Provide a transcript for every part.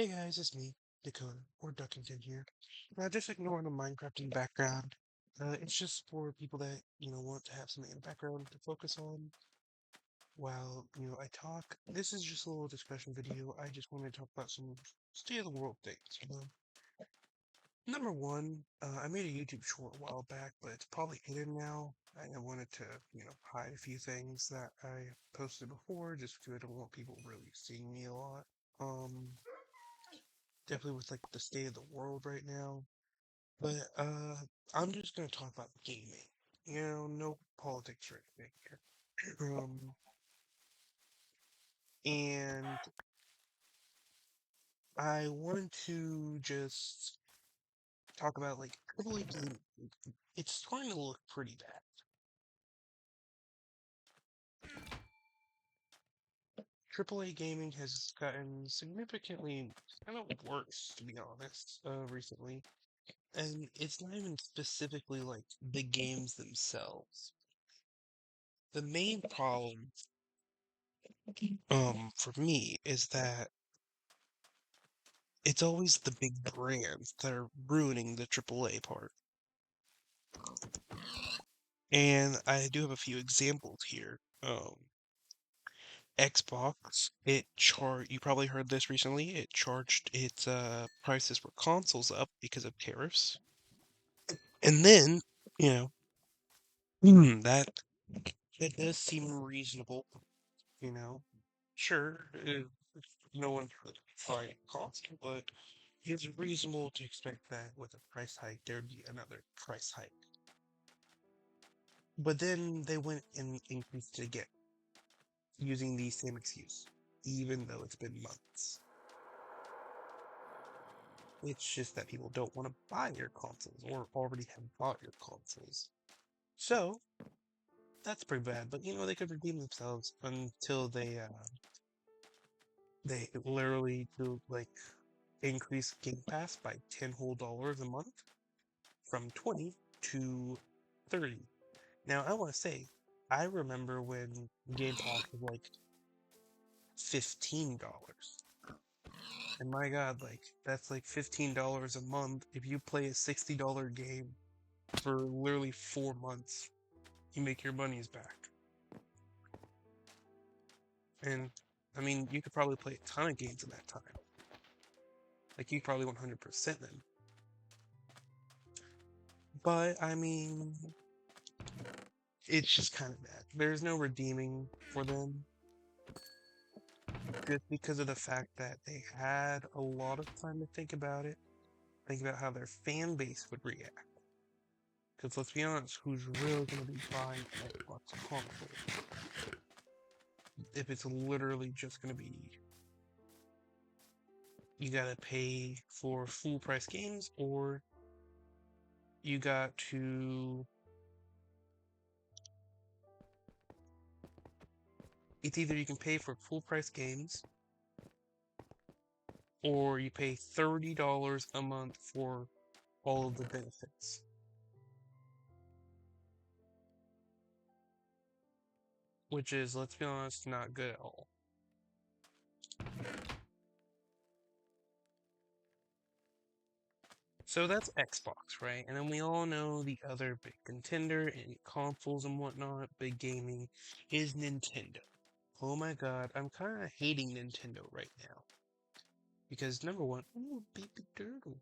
Hey guys, it's me, Dakota, or Duckington here. Just ignore the Minecrafting background. It's just for people that, want to have something in the background to focus on while, I talk. This is just a little discussion video. I just want to talk about some state of the world things. Number one, I made a YouTube short a while back, but it's probably hidden now. I wanted to, hide a few things that I posted before just because I don't want people really seeing me a lot. Um, Definitely with like the state of the world right now. But I'm just gonna talk about gaming. No politics or anything here. And I wanted to just talk about like AAA gaming. It's starting to look pretty bad. AAA gaming has gotten significantly kind of worse, to be honest, recently. And it's not even specifically like the games themselves. The main problem for me is that it's always the big brands that are ruining the AAA part. And I do have a few examples here. Xbox, you probably heard this recently, it charged its prices for consoles up because of tariffs. And then, you know, that does seem reasonable, you know. Sure, no one's really buying a console, but it's reasonable to expect that with a price hike, there'd be another price hike. But then they went and increased it again, using the same excuse, even though it's been months. It's just that people don't want to buy your consoles or already have bought your consoles. So that's pretty bad. But they could redeem themselves until they literally do like increase Game Pass by $10 a month from 20 to 30. Now I want to say I remember when Game Pass was like $15. And my God, like that's like $15 a month. If you play a $60 game for literally 4 months, you make your money's back. And I mean, you could probably play a ton of games in that time. Like you probably 100% them. But I mean, it's just kind of bad. There's no redeeming for them just because of the fact that they had a lot of time to think about it, think about how their fan base would react. Because let's be honest, who's really going to be buying an Xbox console if it's literally just going to be you gotta pay for full price games or you got to it's either you can pay for full price games or you pay $30 a month for all of the benefits, which is, let's be honest, not good at all. So that's Xbox, right? And then we all know the other big contender in consoles and whatnot, big gaming, is Nintendo. Oh my God, I'm kind of hating Nintendo right now. Because number one, ooh, baby turtle.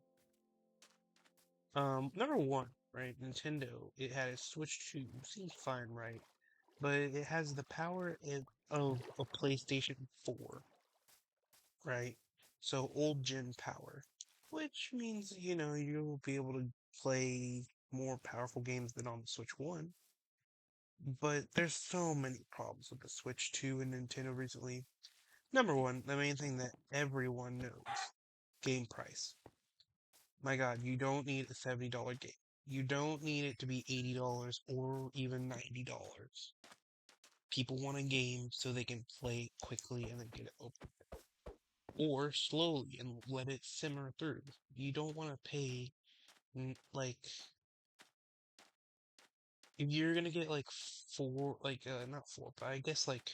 Number one, right? Nintendo, it had a Switch 2, seems fine, right? But it has the power of a PlayStation 4, right? So old gen power, which means, you'll be able to play more powerful games than on the Switch 1. But there's so many problems with the Switch 2 and Nintendo recently. Number one, the main thing that everyone knows, game price. My God, you don't need a $70 game. You don't need it to be $80 or even $90. People want a game so they can play it quickly and then get it open. Or slowly and let it simmer through. You don't want to pay, like, if you're gonna get like not four, but I guess like,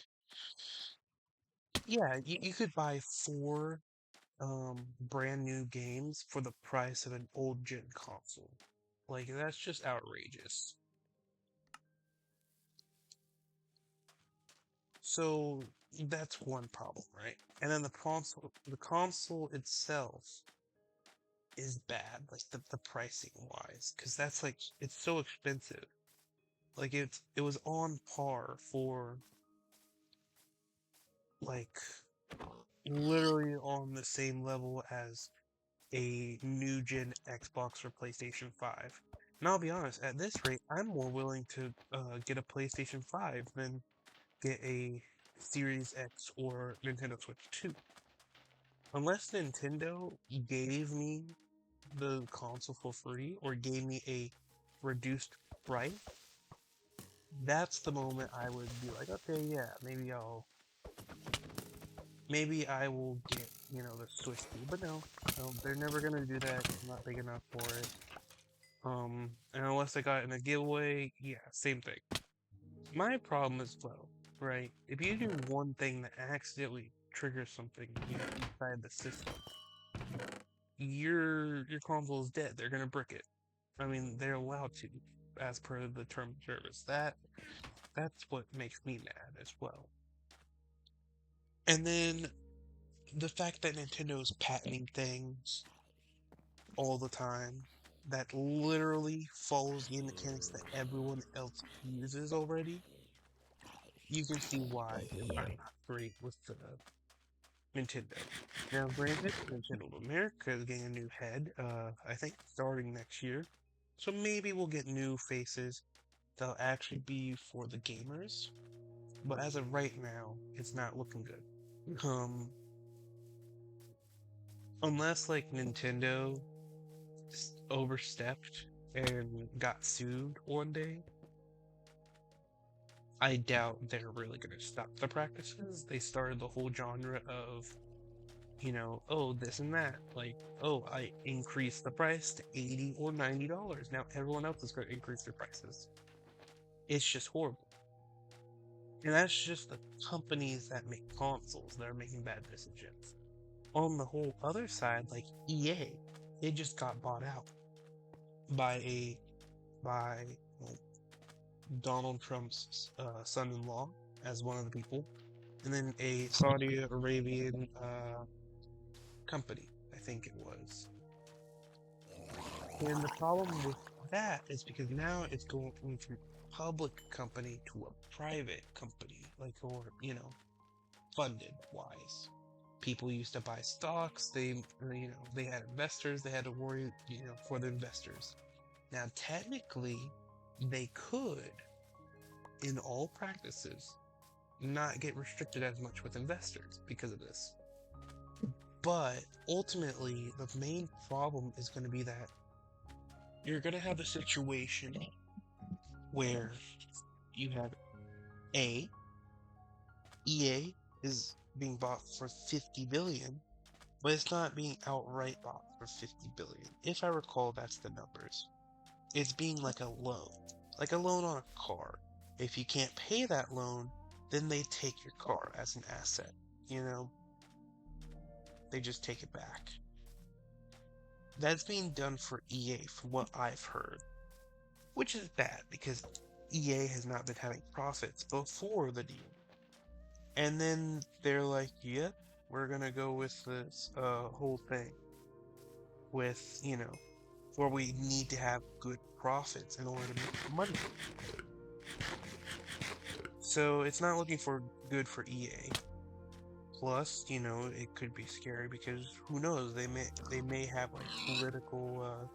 yeah, you could buy four brand new games for the price of an old gen console. Like, that's just outrageous. So that's one problem, right? And then the console itself is bad, like the pricing wise, because that's like it's so expensive. Like it was on par for like literally on the same level as a new gen Xbox or PlayStation 5. And I'll be honest, at this rate, I'm more willing to get a PlayStation 5 than get a Series X or Nintendo Switch 2. Unless Nintendo gave me the console for free or gave me a reduced price, that's the moment I would be like, okay, yeah, maybe I will get, the Switch 2. But no, no, they're never gonna do that. I'm not big enough for it. And unless I got it in a giveaway, yeah, same thing. My problem as well, right? If you do one thing that accidentally triggers something, inside the system, your console is dead. They're gonna brick it. I mean, they're allowed to, as per the term of service. That's what makes me mad as well. And then the fact that Nintendo is patenting things all the time that literally follows game mechanics that everyone else uses already, you can see why I'm not great with the Nintendo. Now, granted, Nintendo of America is getting a new head, I think starting next year. So maybe we'll get new faces that'll actually be for the gamers. But as of right now, it's not looking good. Um, unless like Nintendo overstepped and got sued one day, I doubt they're really gonna stop the practices. They started the whole genre of, oh, this and that. Like, oh, I increased the price to $80 or $90. Now everyone else is gonna increase their prices. It's just horrible. And that's just the companies that make consoles that are making bad decisions. On the whole other side, like EA, it just got bought out by by well, Donald Trump's son-in-law as one of the people, and then a Saudi Arabian company, I think it was. And the problem with that is because now it's going from a public company to a private company, like, or funded wise. People used to buy stocks. They had investors. They had to worry, for the investors. Now, technically, they could, in all practices, not get restricted as much with investors because of this. But ultimately, the main problem is going to be that you're going to have a situation where you have A, EA is being bought for 50 billion, but it's not being outright bought for 50 billion. If I recall, that's the numbers. It's being like a loan on a car. If you can't pay that loan, then they take your car as an asset. They just take it back. That's being done for EA from what I've heard, which is bad because EA has not been having profits before the deal. And then they're like, yep, we're gonna go with this whole thing with, where we need to have good profits in order to make money. So it's not looking for good for EA. Plus, it could be scary because who knows, they may have like political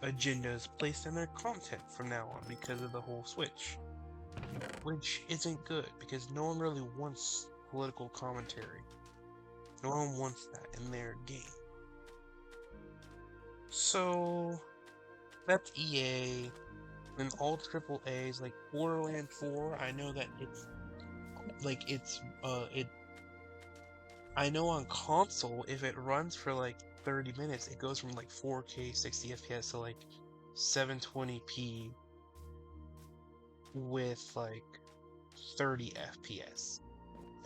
agendas placed in their content from now on because of the whole Switch. Which isn't good because no one really wants political commentary. No one wants that in their game. So that's EA. And all triple A's like Borderlands 4, I know that I know on console if it runs for like 30 minutes, it goes from like 4K 60 FPS to like 720p with like 30 FPS.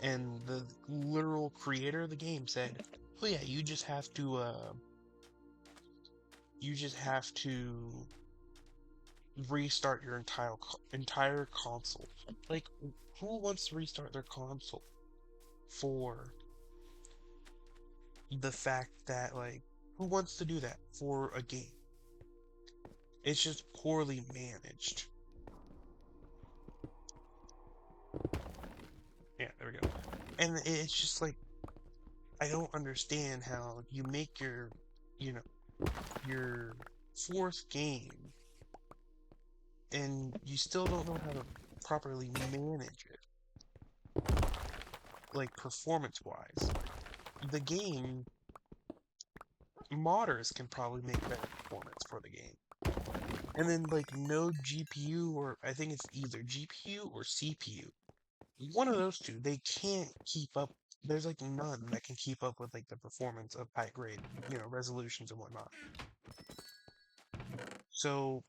And the literal creator of the game said, Well, yeah, you just have to restart your entire console. Like, who wants to restart their console for the fact that, like, who wants to do that for a game? It's just poorly managed. Yeah, there we go. And it's just like, I don't understand how you make you know, your fourth game and you still don't know how to properly manage it, like performance wise. The game, modders can probably make better performance for the game. And then, like, no GPU, or I think it's either GPU or CPU. One of those two, they can't keep up. There's like none that can keep up with like the performance of high grade, resolutions and whatnot. So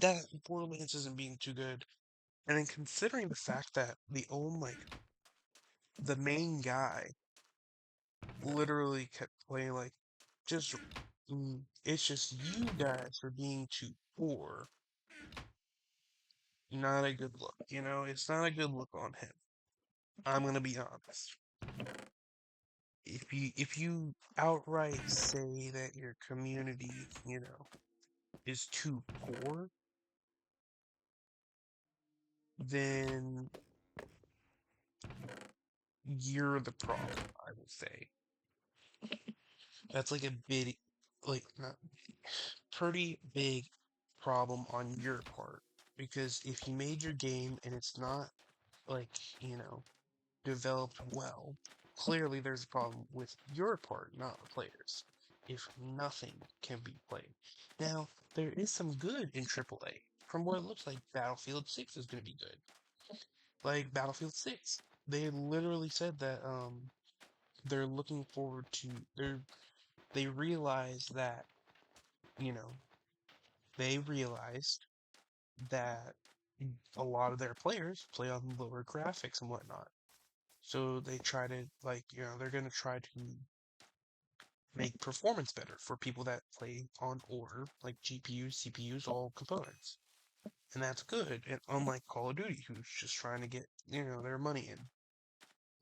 that Borderlands isn't being too good. And then considering the fact that the main guy literally kept playing like, just, it's just you guys for being too poor. Not a good look, it's not a good look on him. I'm gonna be honest. If you outright say that your community, is too poor, then you're the problem, I would say. That's like a big, like, not pretty big problem on your part. Because if you made your game and it's not, like, developed well, clearly there's a problem with your part, not the players. If nothing can be played. Now, there is some good in AAA. From what it looks like, Battlefield 6 is going to be good. Like Battlefield 6, they literally said that they're looking forward to they realize that, you know, they realized that a lot of their players play on lower graphics and whatnot. So they try to, like, they're going to try to make performance better for people that play on older, like GPUs, CPUs, all components. And that's good. And unlike Call of Duty, who's just trying to get, their money in.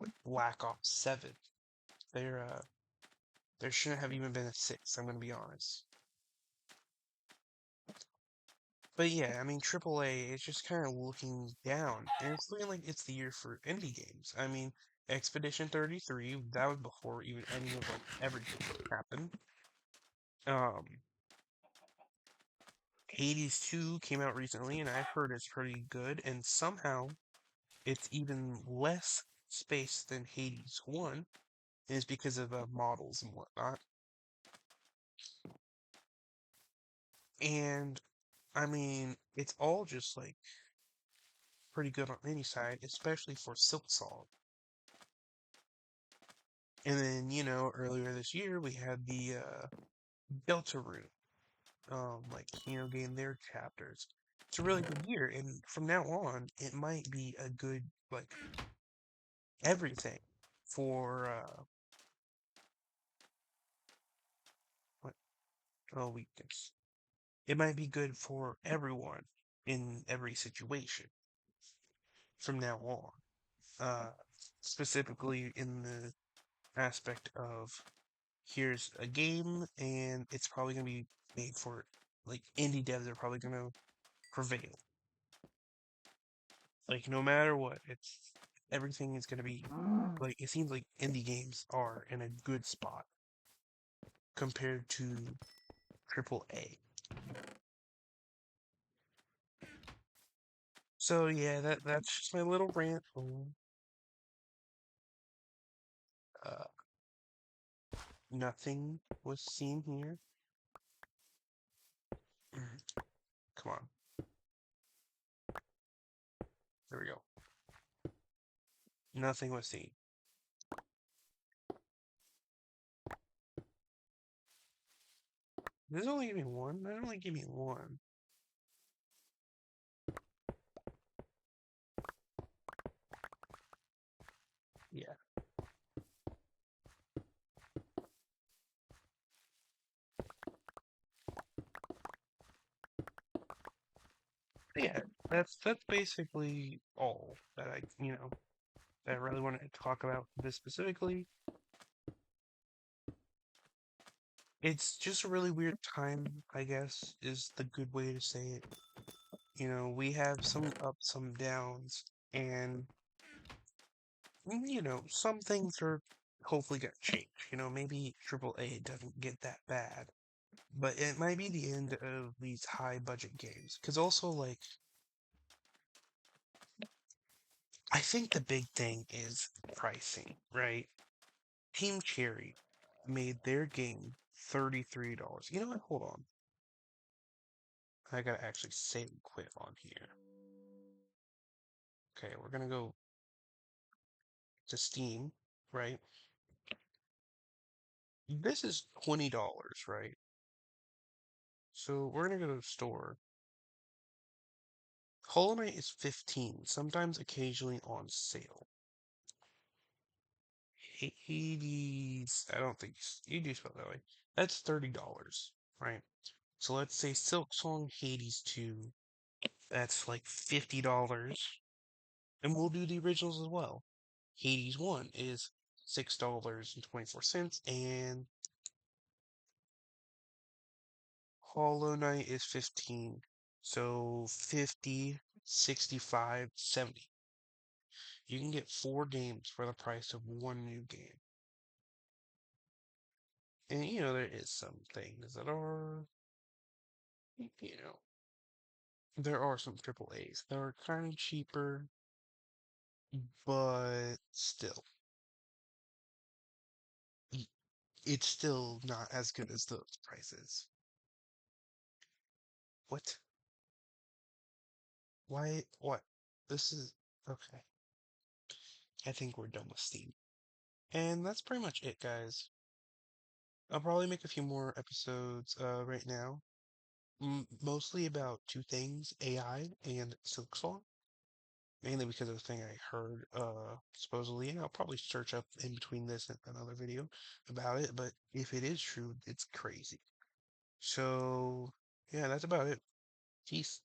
Like Black Ops 7. There shouldn't have even been a 6, I'm gonna be honest. But yeah, I mean, AAA is just kind of looking down, and it's looking like it's the year for indie games. I mean, Expedition 33, that was before even any of like everything happened. Um, Hades 2 came out recently, and I've heard it's pretty good, and somehow it's even less space than Hades 1, and it's because of models and whatnot. And I mean, it's all just like pretty good on any side, especially for Silksong. And then, earlier this year we had the Deltarune, getting their chapters. It's a really good year, and from now on, it might be a good, like, everything for, what, oh, weakness. It might be good for everyone in every situation from now on. Uh, Specifically in the aspect of, here's a game and it's probably going to be made for, like, indie devs are probably going to prevail. Like, no matter what, everything is going to be, like, it seems like indie games are in a good spot compared to AAA. So yeah, that's just my little rant on uh, nothing was seen here. Come on. There we go. Nothing was seen. This only give me one? That only give me one. Yeah. Yeah, that's basically all that that I really wanted to talk about this specifically. It's just a really weird time, I guess, is the good way to say it. We have some ups, some downs, and some things are hopefully gonna change. Maybe AAA doesn't get that bad, but it might be the end of these high budget games. Because also, like, I think the big thing is pricing, right? Team Cherry made their game $33. You know what? Hold on. I gotta actually save and quit on here. Okay, we're gonna go to Steam, right? This is $20, right? So we're gonna go to store. Hollow Knight is 15, sometimes occasionally on sale. Hades, I don't think you do spell it that way. That's $30, right? So let's say Silk Song Hades 2, that's like $50. And we'll do the originals as well. Hades 1 is $6.24, and Hollow Knight is 15. So 50, 65, 70. You can get 4 games for the price of one new game. And there is some things that are, you know, there are some triple A's that are kind of cheaper, but still, it's still not as good as those prices. What? Why? What? This is okay. I think we're done with Steam. And that's pretty much it, guys. I'll probably make a few more episodes right now, mostly about two things, AI and Silksong, mainly because of the thing I heard supposedly, and I'll probably search up in between this and another video about it, but if it is true, it's crazy. So, yeah, that's about it. Peace.